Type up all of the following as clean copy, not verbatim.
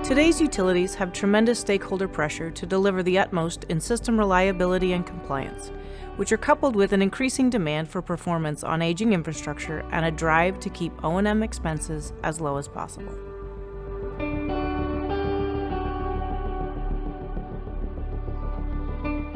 Today's utilities have tremendous stakeholder pressure to deliver the utmost in system reliability and compliance, which are coupled with an increasing demand for performance on aging infrastructure and a drive to keep O&M expenses as low as possible.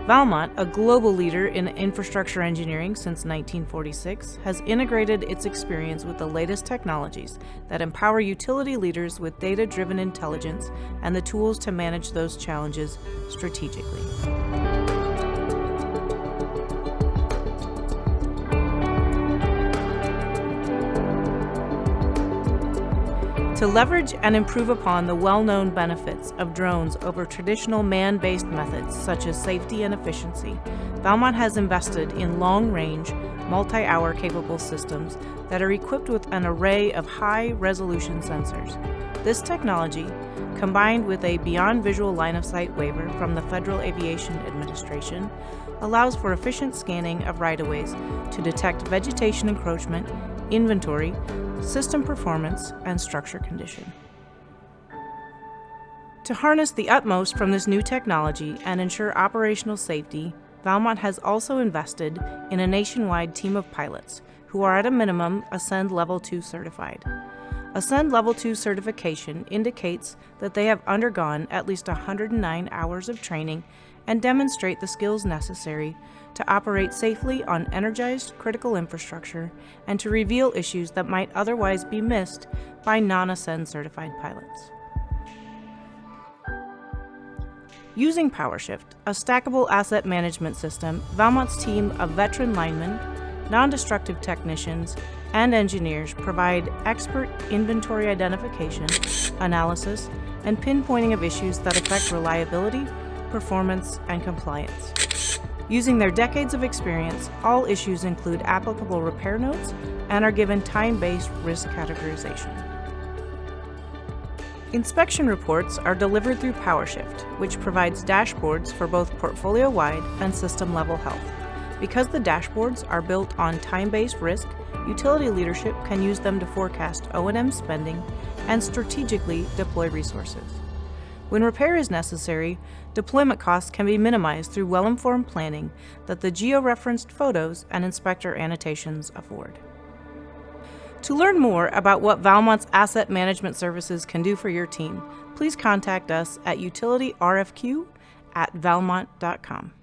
Valmont, a global leader in infrastructure engineering since 1946, has integrated its experience with the latest technologies that empower utility leaders with data-driven intelligence and the tools to manage those challenges strategically. To leverage and improve upon the well-known benefits of drones over traditional man-based methods such as safety and efficiency, Valmont has invested in long-range, multi-hour capable systems that are equipped with an array of high-resolution sensors. This technology, combined with a beyond visual line-of-sight waiver from the Federal Aviation Administration, allows for efficient scanning of right-of-ways to detect vegetation encroachment, inventory, system performance, and structure condition. To harness the utmost from this new technology and ensure operational safety, Valmont has also invested in a nationwide team of pilots who are at a minimum Ascend Level 2 certified. Ascend Level 2 certification indicates that they have undergone at least 109 hours of training and demonstrate the skills necessary to operate safely on energized critical infrastructure and to reveal issues that might otherwise be missed by non-Ascend certified pilots. Using PowerShift, a stackable asset management system, Valmont's team of veteran linemen, non-destructive technicians, and engineers provide expert inventory identification, analysis, and pinpointing of issues that affect reliability, performance, and compliance. Using their decades of experience, all issues include applicable repair notes and are given time-based risk categorization. Inspection reports are delivered through PowerShift, which provides dashboards for both portfolio-wide and system-level health. Because the dashboards are built on time-based risk, utility leadership can use them to forecast O&M spending and strategically deploy resources. When repair is necessary, deployment costs can be minimized through well-informed planning that the geo-referenced photos and inspector annotations afford. To learn more about what Valmont's asset management services can do for your team, please contact us at utilityrfq@valmont.com.